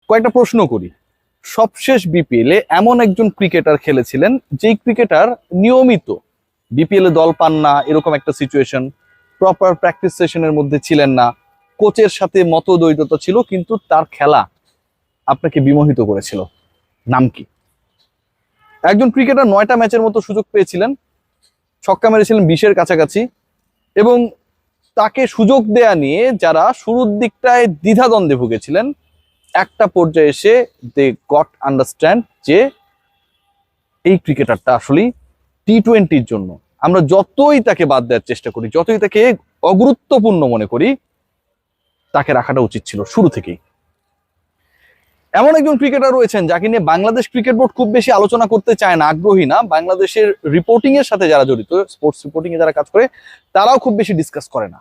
কয়েকটা প্রশ্ন করি। সবশেষ বিপিএল এ এমন একজন ক্রিকেটার খেলেছিলেন যেই ক্রিকেটার নিয়মিত বিপিএল এ দল পান না, এরকম একটা সিচুয়েশন, প্রপার প্র্যাকটিস সেশনের মধ্যে ছিলেন না, কোচের সাথে মতদ্বৈধতা ছিল, কিন্তু তার খেলা আপনাকে বিমোহিত করেছিল। নাম কি? একজন ক্রিকেটার 9টা ম্যাচের মতো সুযোগ পেয়েছিলেন, ছক্কা মেরেছিলেন 20-এর কাছাকাছি, এবং তাকে সুযোগ দেয়া নিয়ে যারা শুরুর দিকটায় দ্বিধাদ্বন্দ্বে ভুগেছিলেন, একটা পর্যায়ে এসে দে গট আন্ডারস্ট্যান্ড যে এই ক্রিকেটারটা আসলে টি-20-র জন্য, আমরা যতই তাকে বাদ দেওয়ার চেষ্টা করি, যতই তাকে অগুরুত্বপূর্ণ মনে করি, তাকে রাখাটা উচিত ছিল শুরু থেকেই। এমন একজন ক্রিকেটার রয়েছেন যাকে নিয়ে বাংলাদেশ ক্রিকেট বোর্ড খুব বেশি আলোচনা করতে চায় না, আগ্রহী না। বাংলাদেশের রিপোর্টিং এর সাথে যারা জড়িত, স্পোর্টস রিপোর্টিং এ যারা কাজ করে, তারাও খুব বেশি ডিসকাস করে না।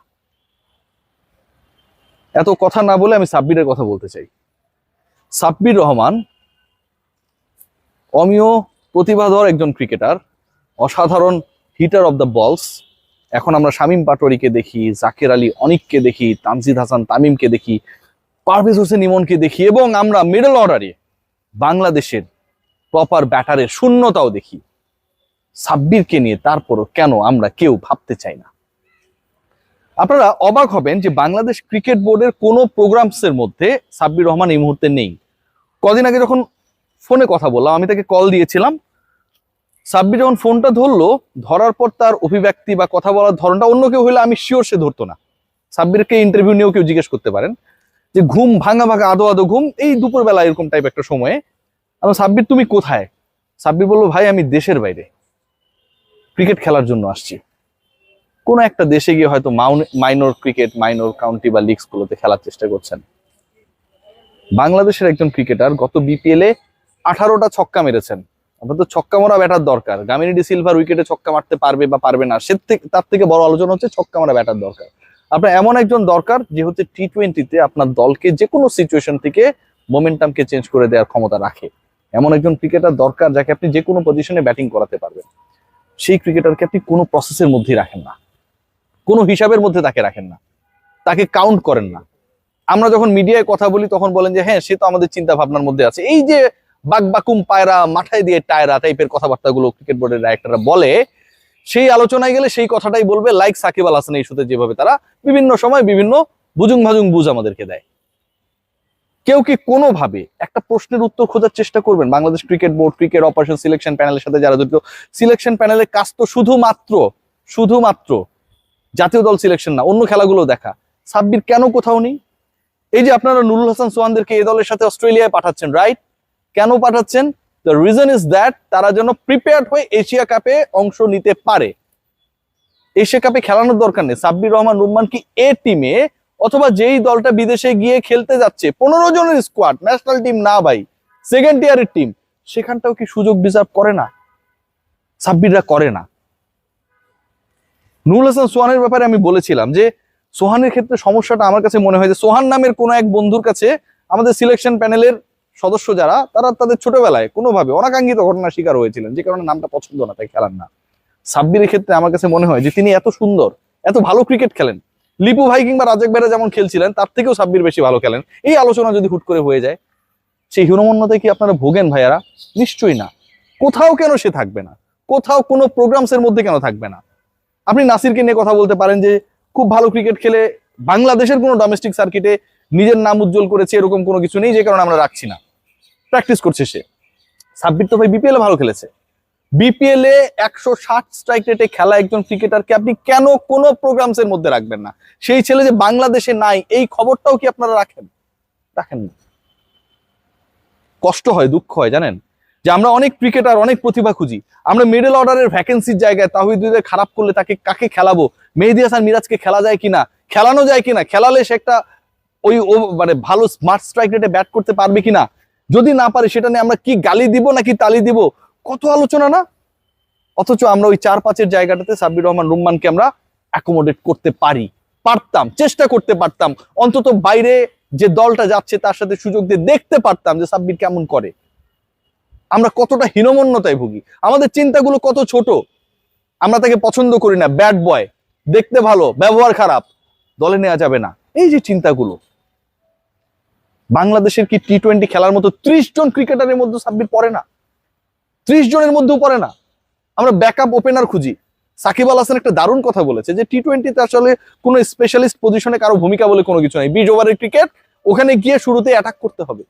এত কথা না বলে আমি সাব্বিরের কথা বলতে চাই। সাব্বির রহমান অমীয় প্রতিভাধর একজন ক্রিকেটার, অসাধারণ হিটার অফ দ্য বলস। এখন আমরা শামীম পাটোয়ারিকে দেখি, জাকের আলী অনিককে দেখি, তানজিদ হাসান তামিমকে দেখি, পারভেজ হোসেন ইমনকে দেখি, এবং আমরা মিডল অর্ডারে বাংলাদেশের প্রপার ব্যাটারের শূন্যতাও দেখি। সাব্বিরকে নিয়ে তারপরও কেন আমরা কেউ ভাবতে চাই না? আপনারা অবাক হবেন যে বাংলাদেশ ক্রিকেট বোর্ডের কোনো প্রোগ্রামসের মধ্যে সাব্বির রহমান এই মুহূর্তে নেই। কদিন আগে যখন ফোনে কথা বললাম, আমি তাকে কল দিয়েছিলাম, সাব্বির যখন ফোনটা ধরলো, ধরার পর তার অভিব্যক্তি বা কথা বলার ধরনটা অন্য কেউ হলে আমি শিওর সে ধরতো না। সাব্বিরকে ইন্টারভিউ নিয়েও কেউ জিজ্ঞেস করতে পারেন যে ঘুম ভাঙা ভাঙা আদো আদো ঘুম, এই দুপুরবেলা এরকম টাইপ একটা সময়ে। আমি, সাব্বির তুমি কোথায়? সাব্বির বললো, ভাই আমি দেশের বাইরে ক্রিকেট খেলার জন্য আসছি। কোন একটা দেশে গিয়ে হয়তো মাইনর ক্রিকেট, মাইনর কাউন্টি বা লিগস গুলোতে খেলার চেষ্টা করছেন। বাংলাদেশের একজন ক্রিকেটার গত বিপিএল এ 18টা ছক্কা মেরেছেন। আপনার তো ছক্কা মারা ব্যাটার দরকার। গামিনী ডি সিলভার উইকেটে ছক্কা মারতে পারবে বা পারবে না, তার থেকে বড় আলোচনা হচ্ছে ছক্কা মারা ব্যাটার দরকার। আপনার এমন একজন দরকার যে হচ্ছে টি-20-তে আপনার দলকে যে কোনো সিচুয়েশন থেকে মোমেন্টামকে চেঞ্জ করে দেওয়ার ক্ষমতা রাখে। এমন একজন ক্রিকেটার দরকার যাকে আপনি যে কোনো পজিশনে ব্যাটিং করাতে পারবেন। সেই ক্রিকেটারকে আপনি কোনো প্রসেসের মধ্যেই রাখেন না, কোনো হিসাবের মধ্যে তাকে রাখেন না, তাকে কাউন্ট করেন না। আমরা যখন মিডিয়ায় কথা বলি তখন বলেন যে হ্যাঁ, সে তো আমাদের চিন্তা ভাবনার মধ্যে আছে। এই যে বাকবাকুম পায়রা মাথায় দিয়ে টায়রা টাইপের কথাবার্তাগুলো ক্রিকেট বোর্ডের ডাইরেক্টররা বলে, সেই আলোচনায় গেলে সেই কথাটাই বলবে, লাইক সাকিব আল হাসান ইস্যুতে যেভাবে তারা বিভিন্ন সময় বিভিন্ন বুজুং ভাজুং বুঝ আমাদেরকে দেয়। কেউ কি কোনোভাবে একটা প্রশ্নের উত্তর খোঁজার চেষ্টা করবেন? Bangladesh cricket board, cricket operation selection প্যানেলের সাথে যারা জড়িত, সিলেকশন প্যানেলের কাজ তো শুধুমাত্র জাতীয় দল সিলেকশন না, অন্য খেলাগুলো দেখা। সাব্বির কেন কোথাও নেই? এই যে আপনারা নুরুল হাসান সোহানদেরকে এই দলের সাথে অস্ট্রেলিয়ায় পাঠাচ্ছেন, রাইট? কেন পাঠাচ্ছেন? দ্য রিজন ইজ দ্যাট তারা যেন প্রিপেয়ার্ড হয়ে এশিয়া কাপে অংশ নিতে পারে। এশিয়া কাপে খেলানোর দরকার নেই। সাব্বির রহমান রুম্মান কি এ টিমে, অথবা যেই দলটা বিদেশে গিয়ে খেলতে যাচ্ছে 15 জনের স্কোয়াড, ন্যাশনাল টিম না ভাই, সেকেন্ড টিয়ারের টিম, সেখানটাও কি সুযোগ ডিজার্ভ করে না? সাব্বিররা করে না। নুরুল হাসান সোহানের ব্যাপারে আমি বলেছিলাম যে সোহানের ক্ষেত্রে সমস্যাটা আমার কাছে মনে হয় যে সোহান নামের কোনো এক বন্ধুর কাছে আমাদের সিলেকশন প্যানেলের সদস্য যারা, তারা তাদের ছোটবেলায় কোনোভাবে অনাকাঙ্ক্ষিত ঘটনার শিকার হয়েছিলেন, যে কারণে নামটা পছন্দ না, তাই খেলার না। সাব্বিরের ক্ষেত্রে আমার কাছে মনে হয় যে তিনি এত সুন্দর, এত ভালো ক্রিকেট খেলেন, লিপু ভাই কিংবা রাজেক ভাইরা যেমন খেলছিলেন তার থেকেও সাব্বির বেশি ভালো খেলেন, এই আলোচনা যদি হুট করে হয়ে যায়, সেই হীনমন্যতায় কি আপনারা ভোগেন ভাইয়ারা? নিশ্চয়ই না। কোথাও কেন সে থাকবে না? কোথাও কোনো প্রোগ্রামসের মধ্যে কেন থাকবে না? আপনি নাসিরকে নিয়ে কথা বলতে পারেন যে খুব ভালো ক্রিকেট খেলে বাংলাদেশের কোনো ডোমেস্টিক সার্কিটে নিজের নাম উজ্জ্বল করেছে, এরকম কোনো কিছু নেই, যে কারণে আমরা রাখছি না। প্র্যাকটিস করছে সে। সাব্বির তো ভাই বিপিএল এ ভালো খেলেছে। বিপিএল এ 160 স্ট্রাইক রেটে খেলা একজন ক্রিকেটারকে আপনি কেন কোনো প্রোগ্রামসের মধ্যে রাখবেন না? সেই ছেলে যে বাংলাদেশে নাই, এই খবরটাও কি আপনারা রাখেন না? কষ্ট হয়, দুঃখ হয় জানেন, যে আমরা অনেক ক্রিকেটার, অনেক প্রতিভা খুঁজি, আমরা মিডল অর্ডারের ভ্যাকেন্সির জায়গায় তাহিদ হৃদয় খারাপ করলে তাকে কাকে খেলাবো? মেহেদী হাসান মিরাজকে খেলা যায় কিনা, খেলানো যায় কিনা, খেলালে সে একটা ওই মানে ভালো স্মার্ট স্ট্রাইক রেটে ব্যাট করতে পারবে কিনা, যদি না পারে সেটা নিয়ে আমরা কি গালি দিব নাকি তালি দিব, কত আলোচনা না? অথচ আমরা ওই 4-5-এর জায়গাটাতে সাব্বির রহমান রুম্মানকে আমরা অ্যাকোমোডেট করতে পারতাম, চেষ্টা করতে পারতাম, অন্তত বাইরে যে দলটা যাচ্ছে তার সাথে সুযোগ দিয়ে দেখতে পারতাম যে সাব্বির কেমন করে। আমরা কতটা হীনমন্যতায় ভুগি, আমাদের চিন্তাগুলো কত ছোট। আমরা তাকে পছন্দ করি না, ব্যাড বয়, দেখতে ভালো, ব্যবহার খারাপ, দলে নেওয়া যাবে না, এই যে চিন্তাগুলো। বাংলাদেশের কি টি-20 খেলার মতো 30 জন ক্রিকেটারের মধ্যে সাব্বির পড়ে না? 30 জনের মধ্যেও পড়ে না। আমরা ব্যাকআপ ওপেনার খুঁজি। সাকিব আল হাসান একটা দারুণ কথা বলেছে যে টি-20তে আসলে কোনো স্পেশালিস্ট পজিশনে কারো ভূমিকা বলে কোনো কিছু নাই। 20 ওভারের ক্রিকেট, ওখানে গিয়ে শুরুতে অ্যাটাক করতে হবে।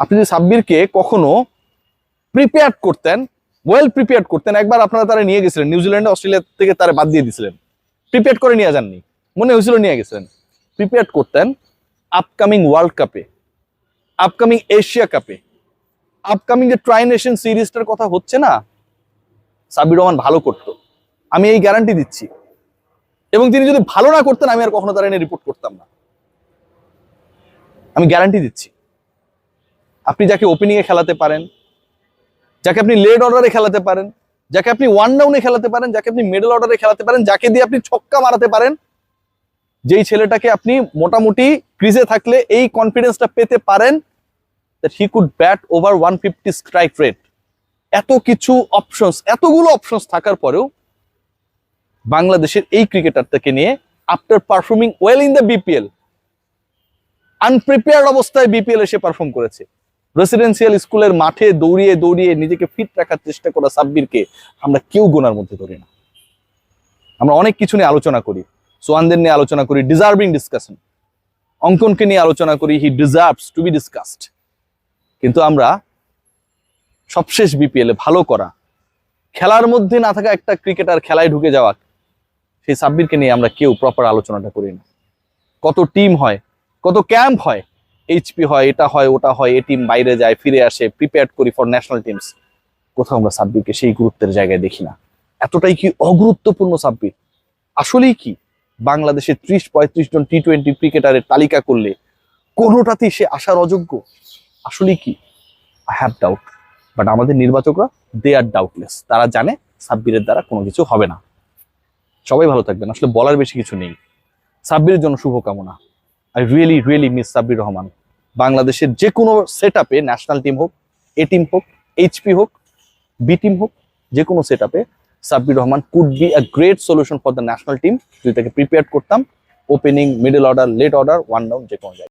আপনি যদি সাব্বিরকে কখনো প্রিপেয়ার করতেন, ওয়েল প্রিপেয়ার করতেন, একবার আপনারা তারা নিয়ে গেছিলেন নিউজিল্যান্ডে, অস্ট্রেলিয়া থেকে তারা বাদ দিয়ে দিয়েছিলেন, প্রিপেয়ার করে নিয়ে যাননি, মনে হয়েছিল নিয়ে গেছিলেন। প্রিপেয়ার করতেন আপকামিং ওয়ার্ল্ড কাপে, আপকামিং এশিয়া কাপে, আপকামিং যে ট্রাই নেশন সিরিজটার কথা হচ্ছে না, সাব্বির রহমান ভালো করতো, আমি এই গ্যারান্টি দিচ্ছি। এবং তিনি যদি ভালো না করতেন, আমি আর কখনো তারা এনে রিপোর্ট করতাম না, আমি গ্যারান্টি দিচ্ছি। আপনি যাকে ওপেনিং এ খেলাতে পারেন, যাকে আপনি লেড অর্ডারে খেলাতে পারেন, যাকে আপনি ওয়ান ডাউনে খেলাতে পারেন, যাকে আপনি মিডল অর্ডারে খেলাতে পারেন, যাকে দিয়ে আপনি ছক্কা মারাতে পারেন, যেই ছেলেটাকে আপনি মোটামুটি ক্রিজে থাকলে এই কনফিডেন্সটা পেতে পারেন that he could bat over 150 strike rate. এত কিছু অপশনস, এতগুলো অপশনস থাকার পরেও বাংলাদেশের এই ক্রিকেটারটাকে নিয়ে after performing well in the BPL, unprepared অবস্থায় বিপিএল এসে পারফর্ম করেছে। রেসিডেন্সিয়াল স্কুলের মাঠে দৌড়িয়ে দৌড়িয়ে নিজেকে ফিট রাখার চেষ্টা করা সাব্বিরকে আমরা কেউ গোনার মধ্যে ধরি না। আমরা অনেক কিছু নিয়ে আলোচনা করি, সোহানদের নিয়ে আলোচনা করি, ডিজার্ভিং ডিসকাশন, অঙ্কনকে নিয়ে আলোচনা করি, he deserves to be discussed. কিন্তু আমরা সবশেষ বিপিএল এ ভালো করা, খেলার মধ্যে না থাকা একটা ক্রিকেটার খেলায় ঢুকে যাওয়া, সেই সাব্বিরকে নিয়ে আমরা কেউ প্রপার আলোচনাটা করি না। কত টিম হয়, কত ক্যাম্প হয়, এইচপি হয়, এটা হয়, ওটা হয়, এ টিম বাইরে যায়, ফিরে আসে, প্রিপেয়ার করি ফর ন্যাশনাল টিমস, কোথাও আমরা সাব্বিরকে সেই গুরুত্বের জায়গায় দেখি না। এতটাই কি অগুরুত্বপূর্ণ সাব্বির? আসলেই কি বাংলাদেশের 30-35 জন টি-20 ক্রিকেটারের তালিকা করলে কোনোটাতেই সে আসার অযোগ্য? আসলেই কি? আই হ্যাভ ডাউট, বাট আমাদের নির্বাচকরা দে আর ডাউটলেস, তারা জানে সাব্বিরের দ্বারা কোনো কিছু হবে না। সবাই ভালো থাকবেন, আসলে বলার বেশি কিছু নেই। সাব্বিরের জন্য শুভকামনা। I really really miss Sabbir Rahman. বাংলাদেশের যে কোনো সেট আপে, ন্যাশনাল টিম হোক, এ টিম হোক, এইচপি হোক, বি টিম হোক, যে কোনো সেট আপে Sabbir Rahman could be a great solution for the national team যদি তাকে প্রিপেয়ার করতাম opening, middle order, late order, one down, যে কোনো জায়গায়।